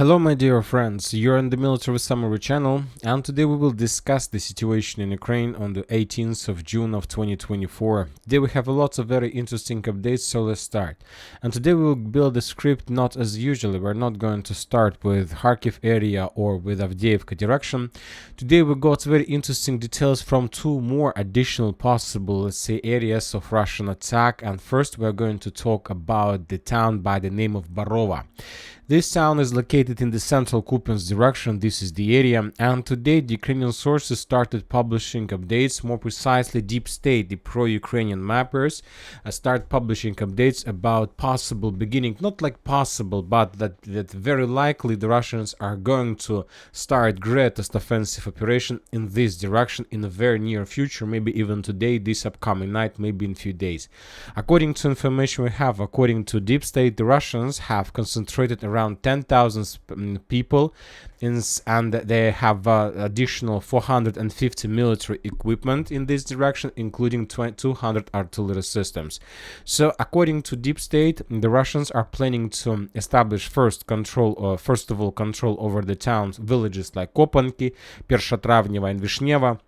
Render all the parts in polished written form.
Hello my dear friends, you're on the Military Summary channel, and today we will discuss the situation in Ukraine on the 18th of June of 2024. Today we have a lot of very interesting updates, so let's start. And today we will build a script not as usual. We're not going to start with Kharkiv area or with Avdiivka direction. Today we got very interesting details from two more additional possible, let's say, areas of Russian attack. And first we're going to talk about the town by the name of Barova. This town is located in the central Kupiansk direction. This is the area, and today the Ukrainian sources started publishing updates. More precisely, Deep State, the pro-Ukrainian mappers, start publishing updates about possible beginning, not like possible, but that very likely the Russians are going to start greatest offensive operation in this direction in the very near future, maybe even today, this upcoming night, maybe in a few days. According to information we have, according to Deep State, the Russians have concentrated around 10,000 people and they have additional 450 military equipment in this direction, including 200 artillery systems. So according to Deep State, the Russians are planning to establish first of all control over the towns, villages like Kopanki, Pershatravneva and Vishneva.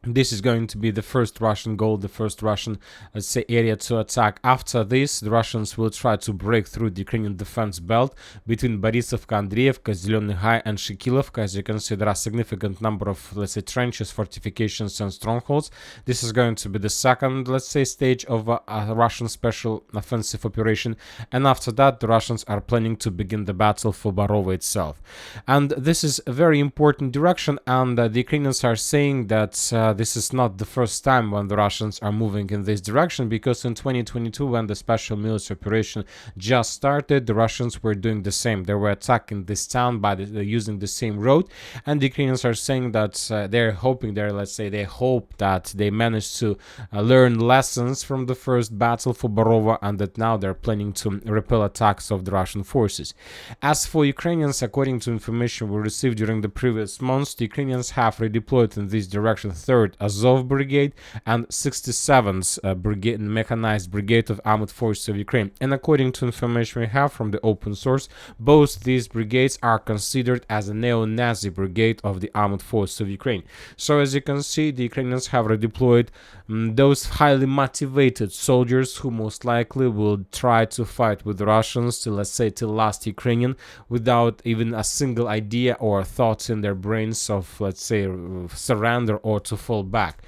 This is going to be the first Russian goal, the first Russian, let's say, area to attack. After this, the Russians will try to break through the Ukrainian defense belt between Borisovka, Andreevka, Zeleny Gai, and Shikilovka. As you can see, there are a significant number of, let's say, trenches, fortifications, and strongholds. This is going to be the second, let's say, stage of a Russian special offensive operation. And after that, the Russians are planning to begin the battle for Barova itself. And this is a very important direction, and the Ukrainians are saying that this is not the first time when the Russians are moving in this direction, because in 2022, when the special military operation just started, the Russians were doing the same. They were attacking this town by using the same road, and the Ukrainians are saying that they're hoping, they hope that they managed to learn lessons from the first battle for Barova, and that now they're planning to repel attacks of the Russian forces. As for Ukrainians, according to information we received during the previous months, the Ukrainians have redeployed in this direction 3rd Azov Brigade and 67th Mechanized Brigade of Armored Forces of Ukraine. And according to information we have from the open source, both these brigades are considered as a neo-Nazi brigade of the Armored Forces of Ukraine. So as you can see, the Ukrainians have redeployed those highly motivated soldiers who most likely will try to fight with the Russians till, let's say, till last Ukrainian, without even a single idea or thoughts in their brains of, let's say, surrender or to fall back.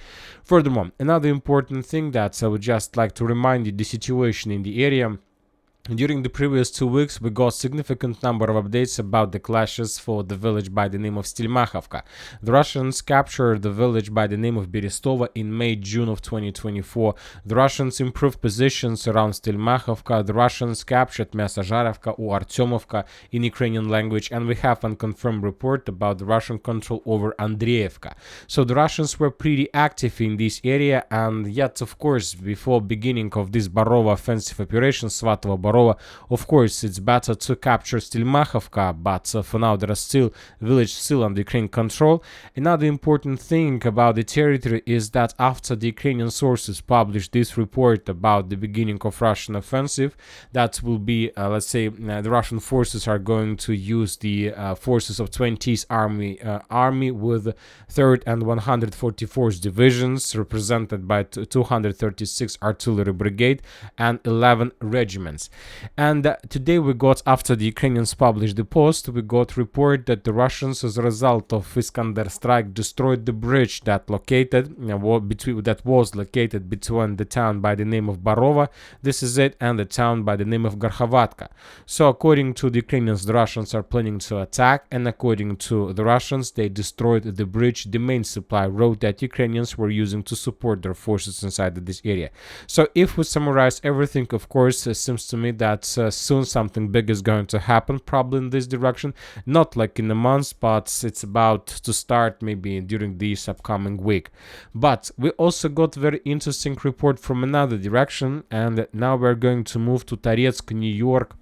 Furthermore, another important thing that I would just like to remind you, the situation in the area. During the previous 2 weeks, we got significant number of updates about the clashes for the village by the name of Stelmakhovka. The Russians captured the village by the name of Berestova in May-June of 2024. The Russians improved positions around Stelmakhovka. The Russians captured Mesazharovka or Artyomovka in Ukrainian language, and we have unconfirmed report about the Russian control over Andreevka. So the Russians were pretty active in this area, and yet, of course, before beginning of this Barova offensive operation, Svatovo-Barova, of course, it's better to capture Stelmakhovka, but for now there are still villages still under Ukrainian control. Another important thing about the territory is that after the Ukrainian sources published this report about the beginning of Russian offensive, that will be, let's say, the Russian forces are going to use the forces of 20th Army with 3rd and 144th divisions, represented by 236 artillery brigade and 11 regiments. And today we got, after the Ukrainians published the post, we got report that the Russians, as a result of Iskander strike, destroyed the bridge that was located between the town by the name of Barova, this is it, and the town by the name of Gorkhovatka. So according to the Ukrainians, the Russians are planning to attack, and according to the Russians, they destroyed the bridge, the main supply road that Ukrainians were using to support their forces inside of this area. So if we summarize everything, of course, it seems to me that soon something big is going to happen, probably in this direction, not like in a month, but it's about to start maybe during this upcoming week. But we also got very interesting report from another direction, and now we're going to move to Toretsk, New York,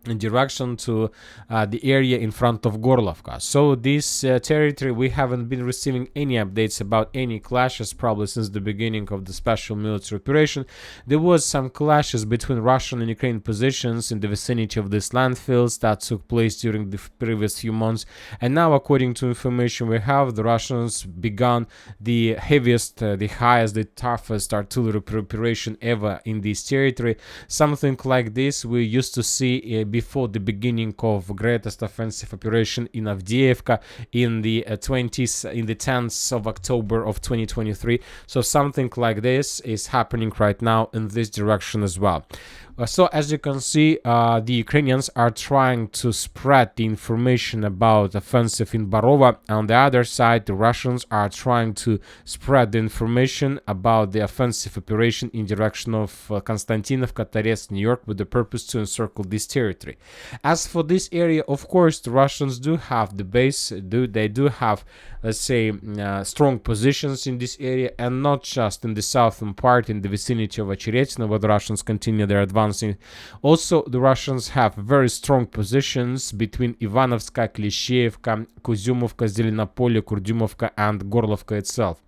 in direction to the area in front of Gorlovka. So this territory, we haven't been receiving any updates about any clashes probably since the beginning of the special military operation. There was some clashes between Russian and Ukrainian positions in the vicinity of these landfills that took place during the previous few months, and now according to information we have, the Russians began the heaviest, the highest, the toughest artillery operation ever in this territory. Something like this we used to see before the beginning of greatest offensive operation in Avdiivka in the 10th of October of 2023. So something like this is happening right now in this direction as well. So as you can see, the Ukrainians are trying to spread the information about offensive in Barova. On the other side, the Russians are trying to spread the information about the offensive operation in direction of Konstantinovka, Toretsk, New York, with the purpose to encircle this territory. As for this area, of course, the Russians do have the base. They do have, let's say, strong positions in this area, and not just in the southern part, in the vicinity of Ocheretino, where the Russians continue their advancing. Also, the Russians have very strong positions between Ivanovska, Klishchevka, Kuzyumovka, Zelenopolye, Kurdyumovka, and Gorlovka itself.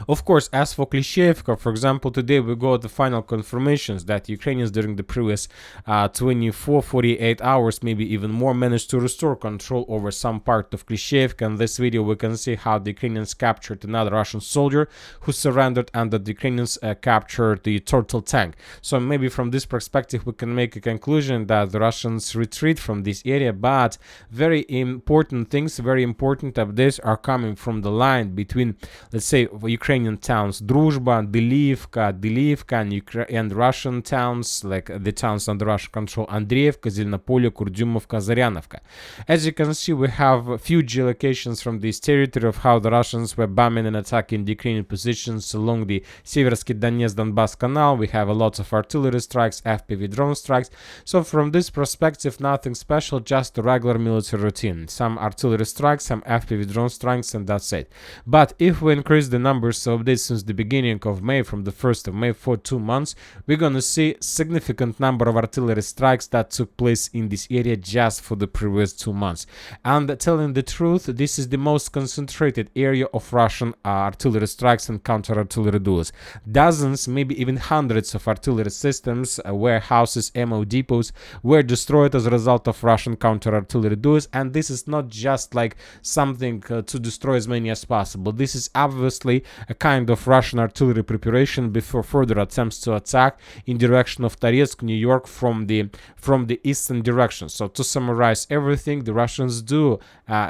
Of course, as for Klishchevka, for example, today we got the final confirmations that Ukrainians during the previous 48 hours, maybe even more, managed to restore control over some part of Klishchevka. In this video we can see how the Ukrainians captured another Russian soldier who surrendered, and that the Ukrainians captured the turtle tank. So maybe from this perspective we can make a conclusion that the Russians retreat from this area, but very important things, very important updates are coming from the line between, let's say, Ukrainian towns Druzhba, Delivka, and Russian towns, like the towns under Russian control, Andreevka, Zelenopolye, Kurdyumovka, Zaryanovka. As you can see, we have a few geolocations from this territory of how the Russians were bombing and attacking the Ukrainian positions along the Seversky Donetsk-Donbass canal. We have a lot of artillery strikes, FPV drone strikes. So from this perspective, nothing special, just a regular military routine. Some artillery strikes, some FPV drone strikes, and that's it. But if we increase the numbers of this since the beginning of May, from the 1st of May for 2 months, we're gonna see significant number of artillery strikes that took place in this area just for the previous 2 months. And telling the truth, this is the most concentrated area of Russian artillery strikes and counter-artillery duels. Dozens, maybe even hundreds of artillery systems, warehouses, ammo depots were destroyed as a result of Russian counter-artillery duels, and this is not just like something to destroy as many as possible. This is obviously a kind of Russian artillery preparation before further attempts to attack in direction of Toretsk, New York, from the eastern direction. So to summarize everything, the Russians do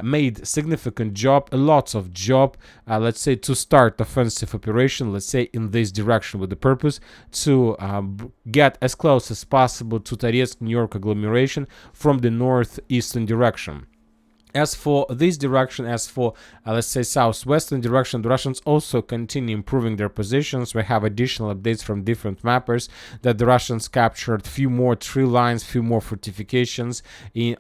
made significant job, a lot of job, let's say, to start offensive operation, let's say, in this direction, with the purpose to get as close as possible to Toretsk, New York agglomeration from the northeastern direction. As for this direction, as for, let's say, southwestern direction, the Russians also continue improving their positions. We have additional updates from different mappers that the Russians captured few more tree lines, few more fortifications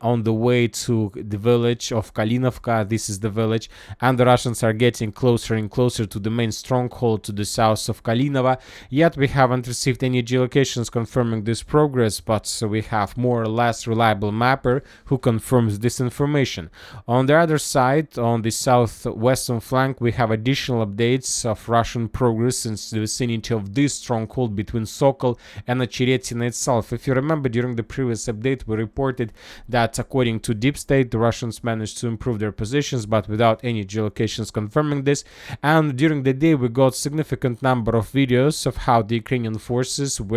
on the way to the village of Kalinovka. This is the village, and the Russians are getting closer and closer to the main stronghold to the south of Kalinova. Yet we haven't received any geolocations confirming this progress, but we have more or less reliable mapper who confirms this information. On the other side, on the southwestern flank, we have additional updates of Russian progress in the vicinity of this stronghold between Sokol and Ocheretino itself. If you remember, during the previous update, we reported that according to Deep State, the Russians managed to improve their positions, but without any geolocations confirming this. And during the day, we got significant number of videos of how the Ukrainian forces of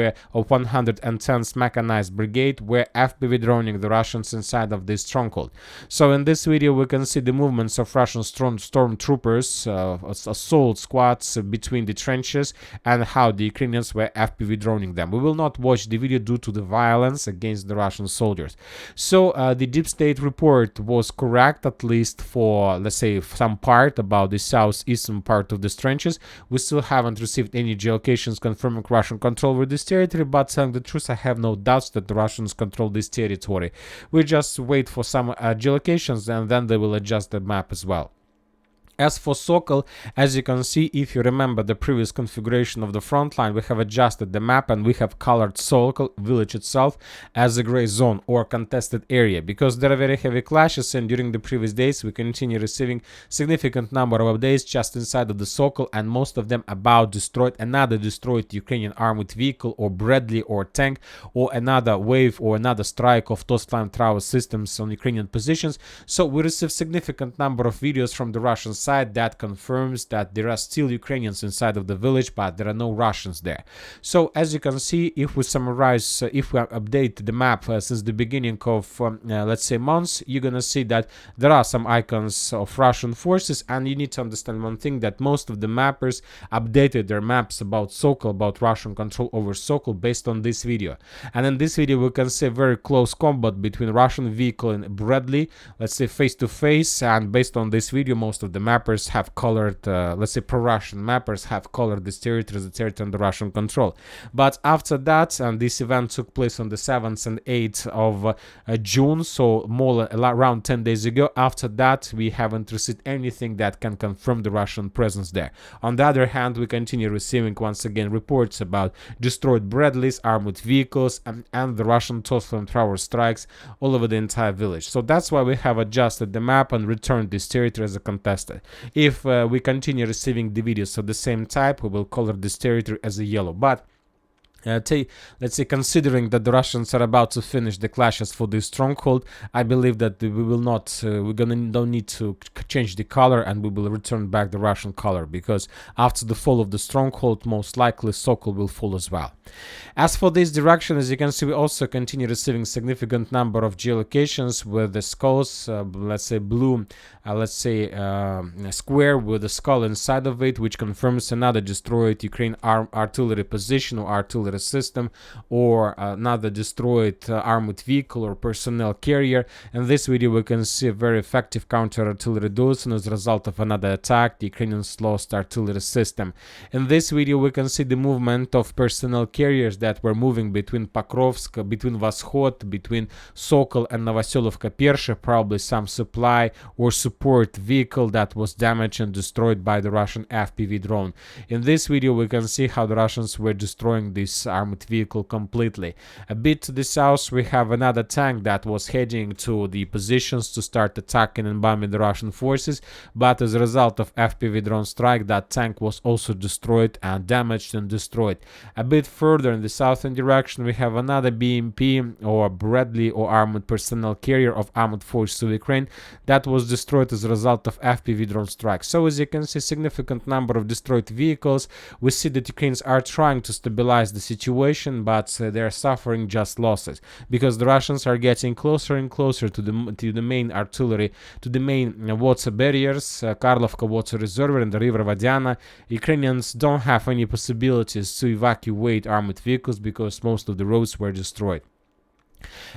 110th Mechanized Brigade were FPV droning the Russians inside of this stronghold. So in this video we can see the movements of Russian stormtroopers, assault squads between the trenches, and how the Ukrainians were FPV droning them. We will not watch the video due to the violence against the Russian soldiers. So the Deep State report was correct, at least for, let's say, some part about the southeastern part of the trenches. We still haven't received any geolocations confirming Russian control over this territory, but telling the truth, I have no doubts that the Russians control this territory. We just wait for some geolocations, and then they will adjust the map as well. As for Sokol, as you can see, if you remember the previous configuration of the front line, we have adjusted the map and we have colored Sokol village itself as a gray zone or contested area, because there are very heavy clashes, and during the previous days we continue receiving significant number of updates just inside of the Sokol, and most of them about another destroyed Ukrainian armored vehicle or Bradley or tank, or another wave or another strike of TOS flamethrower systems on Ukrainian positions. So we receive significant number of videos from the Russian side that confirms that there are still Ukrainians inside of the village, but there are no Russians there. So as you can see, if we summarize, if we update the map since the beginning of let's say months, you're gonna see that there are some icons of Russian forces, and you need to understand one thing, that most of the mappers updated their maps about Sokol, about Russian control over Sokol, based on this video. And in this video we can see very close combat between Russian vehicle and Bradley, let's say face to face, and based on this video most of the mappers have colored, let's say pro-Russian mappers have colored this territory as a territory under Russian control. But after that, and this event took place on the 7th and 8th of June, so more around 10 days ago, after that we haven't received anything that can confirm the Russian presence there. On the other hand, we continue receiving once again reports about destroyed Bradleys, armored vehicles, and the Russian TOS flamethrower strikes all over the entire village. So that's why we have adjusted the map and returned this territory as a contested. If we continue receiving the videos of the same type, we will color this territory as a yellow. But let's say, considering that the Russians are about to finish the clashes for this stronghold, I believe that we will not, don't need to change the color, and we will return back the Russian color, because after the fall of the stronghold, most likely Sokol will fall as well. As for this direction, as you can see, we also continue receiving significant number of geolocations with the skulls, let's say blue, square with a skull inside of it, which confirms another destroyed Ukraine artillery position or artillery system, or another destroyed armored vehicle or personnel carrier. In this video we can see a very effective counter-artillery dose, and as a result of another attack the Ukrainians lost artillery system. In this video we can see the movement of personnel carriers that were moving between Pokrovsk, between Voshod, between Sokol and Novoselovka Persha, probably some supply or support vehicle that was damaged and destroyed by the Russian FPV drone. In this video we can see how the Russians were destroying this armored vehicle completely. A bit to the south we have another tank that was heading to the positions to start attacking and bombing the Russian forces, but as a result of FPV drone strike that tank was also destroyed and damaged and destroyed. A bit further in the southern direction we have another BMP or Bradley or armored personnel carrier of armored forces of Ukraine that was destroyed as a result of FPV drone strike. So as you can see, significant number of destroyed vehicles. We see that Ukrainians are trying to stabilize the situation, but they are suffering just losses, because the Russians are getting closer and closer to the main artillery, to the main water barriers, Karlovka water reservoir and the river Vadiana. Ukrainians don't have any possibilities to evacuate armored vehicles because most of the roads were destroyed.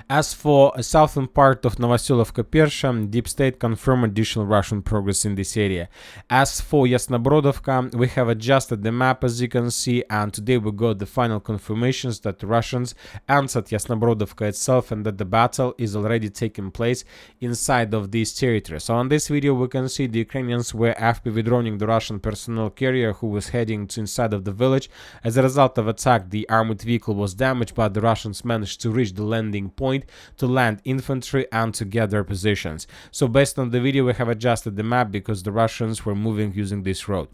As for a southern part of Novoselovka Persha, Deep State confirmed additional Russian progress in this area. As for Yasnobrodivka, we have adjusted the map as you can see, and today we got the final confirmations that the Russians answered Yasnobrodivka itself and that the battle is already taking place inside of this territory. So on this video we can see the Ukrainians were FPV droning the Russian personnel carrier who was heading to inside of the village. As a result of attack, the armored vehicle was damaged, but the Russians managed to reach the landing point to land infantry and to get their positions. So based on the video we have adjusted the map because the Russians were moving using this road.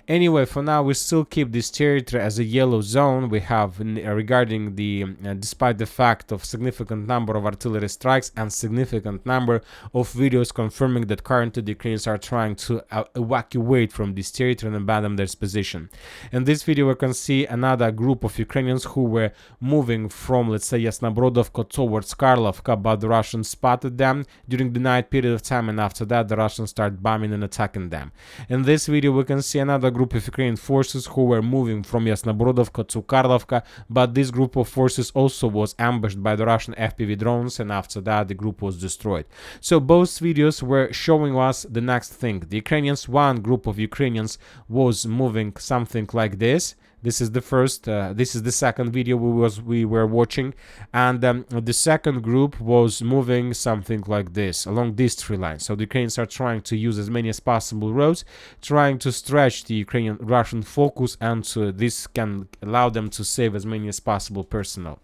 Anyway, for now we still keep this territory as a yellow zone. We have regarding the despite the fact of significant number of artillery strikes and significant number of videos confirming that currently the Ukrainians are trying to evacuate from this territory and abandon their position. In this video we can see another group of Ukrainians who were moving from, let's say, Yasnobrodivka towards Karlovka, but the Russians spotted them during the night period of time, and after that the Russians started bombing and attacking them. In this video we can see another group of Ukrainian forces who were moving from Yasnobrodivka to Karlovka, but this group of forces also was ambushed by the Russian FPV drones, and after that the group was destroyed. So both videos were showing us the next thing. The Ukrainians, one group of Ukrainians was moving something like this. This is the first. This is the second video we were watching, and the second group was moving something like this along these three lines. So the Ukrainians are trying to use as many as possible roads, trying to stretch the Russian focus, and this can allow them to save as many as possible personnel.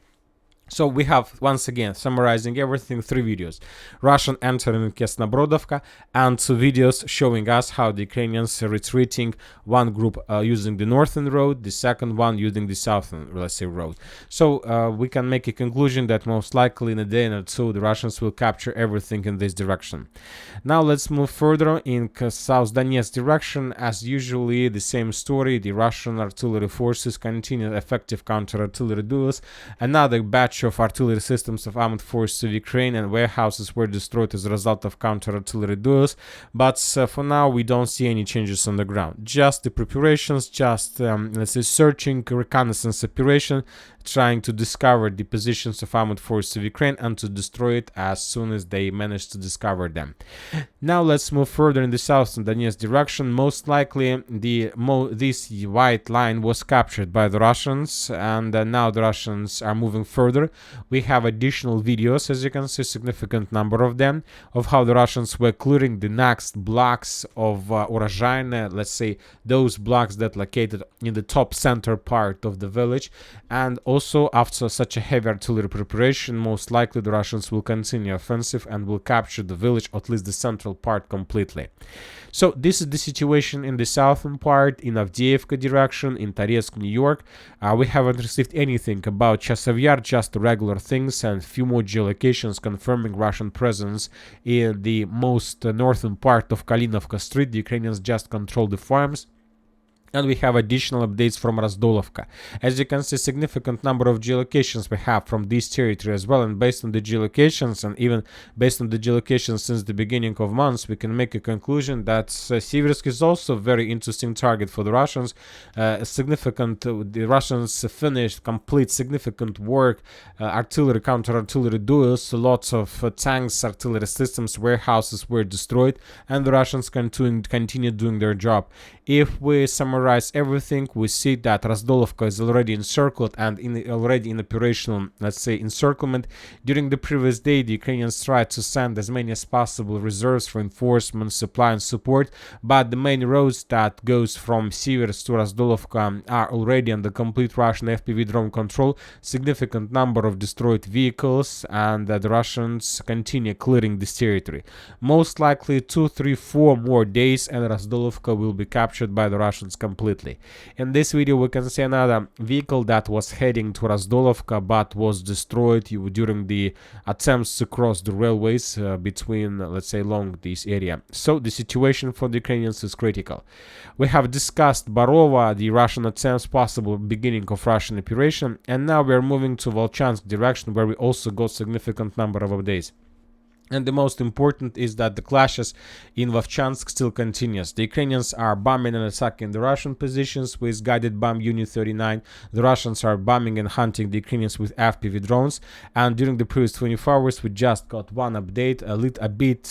So we have, once again, summarizing everything, 3 videos. Russian entering Yasnobrodivka, and 2 videos showing us how the Ukrainians are retreating, one group using the northern road, the second one using the southern, let's say, road. So we can make a conclusion that most likely in a day or two the Russians will capture everything in this direction. Now let's move further in South Donetsk direction. As usually, the same story. The Russian artillery forces continue effective counter-artillery duels. Another batch of artillery systems of armed forces of Ukraine and warehouses were destroyed as a result of counter-artillery duels, but for now we don't see any changes on the ground. Just the preparations, just let's say searching, reconnaissance operation, trying to discover the positions of armed forces of Ukraine and to destroy it as soon as they manage to discover them. Now let's move further in the south and Donetsk direction. Most likely this white line was captured by the Russians, and now the Russians are moving further. We have additional videos, as you can see, significant number of them, of how the Russians were clearing the next blocks of Urozhaine, let's say those blocks that located in the top center part of the village. And also, after such a heavy artillery preparation, most likely the Russians will continue offensive and will capture the village, or at least the central part, completely. So this is the situation in the southern part, in Avdiivka direction, in Toretsk, New York. We haven't received anything about Chasiv Yar, just regular things and few more geolocations confirming Russian presence in the most northern part of Kalinovka Street. The Ukrainians just control the farms. And we have additional updates from Razdolovka. As you can see, significant number of geolocations we have from this territory as well, and based on the geolocations, and even based on the geolocations since the beginning of months, we can make a conclusion that Siversk is also a very interesting target for the Russians. The Russians finished complete significant work, artillery, counter-artillery duels, lots of tanks, artillery systems, warehouses were destroyed, and the Russians continue doing their job. If we summarize everything, we see that Razdolovka is already encircled and already in operational, let's say, encirclement. During the previous day, the Ukrainians tried to send as many as possible reserves, reinforcements, supply and support, but the main roads that goes from Siversk to Razdolovka are already under complete Russian FPV drone control. Significant number of destroyed vehicles, and the Russians continue clearing this territory. Most likely 2, 3, 4 more days and Razdolovka will be captured by the Russians completely. In this video we can see another vehicle that was heading to Razdolovka but was destroyed during the attempts to cross the railways between, let's say, along this area. So the situation for the Ukrainians is critical. We have discussed Barova, the Russian attempts, possible beginning of Russian operation, and now we are moving to Volchansk direction, where we also got significant number of updates. And the most important is that the clashes in Volchansk still continues. The Ukrainians are bombing and attacking the Russian positions with guided bomb Unit 39. The Russians are bombing and hunting the Ukrainians with FPV drones. And during the previous 24 hours, we just got one update,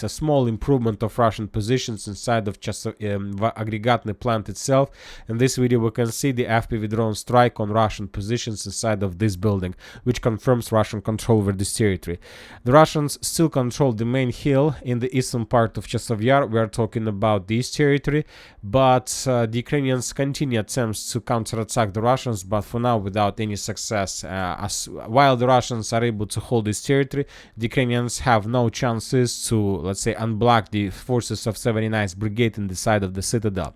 a small improvement of Russian positions inside of aggregatny plant itself. In this video, we can see the FPV drone strike on Russian positions inside of this building, which confirms Russian control over this territory. The Russians still control the main hill in the eastern part of Chasiv Yar. We are talking about this territory, but the Ukrainians continue attempts to counterattack the Russians, but for now without any success. While the Russians are able to hold this territory, the Ukrainians have no chances to, let's say, unblock the forces of 79th Brigade in the side of the citadel.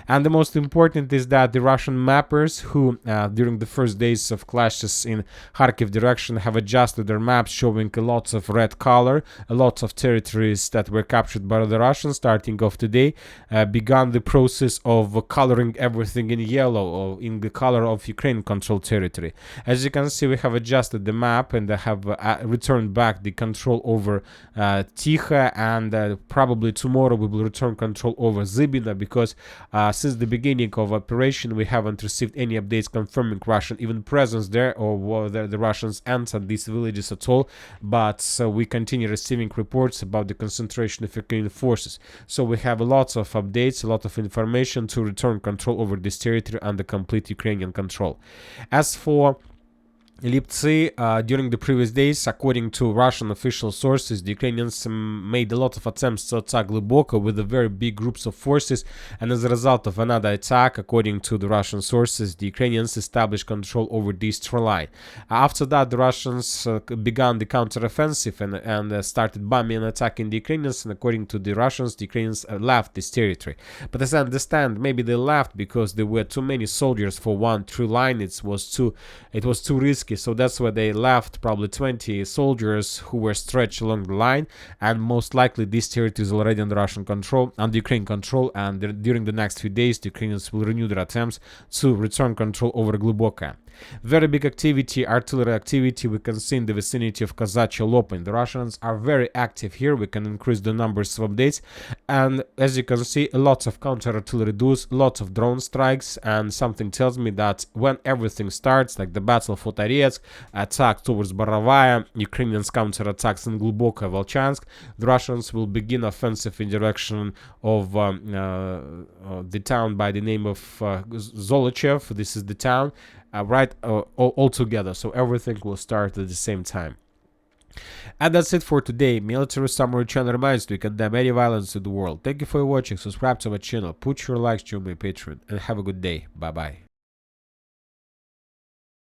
And the most important is that the Russian mappers, who during the first days of clashes in Kharkiv direction have adjusted their maps, showing lots of red color, lots of territories that were captured by the Russians starting off today, began the process of coloring everything in yellow, or in the color of Ukraine controlled territory. As you can see, we have adjusted the map and have returned back the control over Tikha, and probably tomorrow we will return control over Zybina, because since the beginning of operation we haven't received any updates confirming Russian even presence there, or whether the Russians entered these villages at all, but we continue receiving concerning reports about the concentration of Ukrainian forces. So we have lots of updates, a lot of information to return control over this territory under complete Ukrainian control. As for Liptsy, during the previous days, according to Russian official sources, the Ukrainians made a lot of attempts to attack Gluboko with very big groups of forces, and as a result of another attack, according to the Russian sources, the Ukrainians established control over the eastern line. After that, the Russians began the counteroffensive and started bombing and attacking the Ukrainians, and according to the Russians, the Ukrainians left this territory. But as I understand, maybe they left because there were too many soldiers for one true line. It was too risky. So that's why they left probably 20 soldiers who were stretched along the line, and most likely this territory is already under Russian control, under Ukrainian control, and during the next few days the Ukrainians will renew their attempts to return control over Gluboka. Very big activity, artillery activity we can see in the vicinity of Kazachia Lopin. The Russians are very active here. We can increase the numbers of updates, and as you can see, lots of counter-artillery duels, lots of drone strikes, and something tells me that when everything starts, like the battle for Toretsk, attack towards Borovaya, Ukrainians counterattacks in Gluboka, Volchansk, the Russians will begin offensive in direction of the town by the name of Zolochev. This is the town. All together, so everything will start at the same time. And that's it for today. Military Summary channel reminds you to condemn any violence in the world. Thank you for watching. Subscribe to my channel, put your likes, join my Patreon, and have a good day. Bye bye.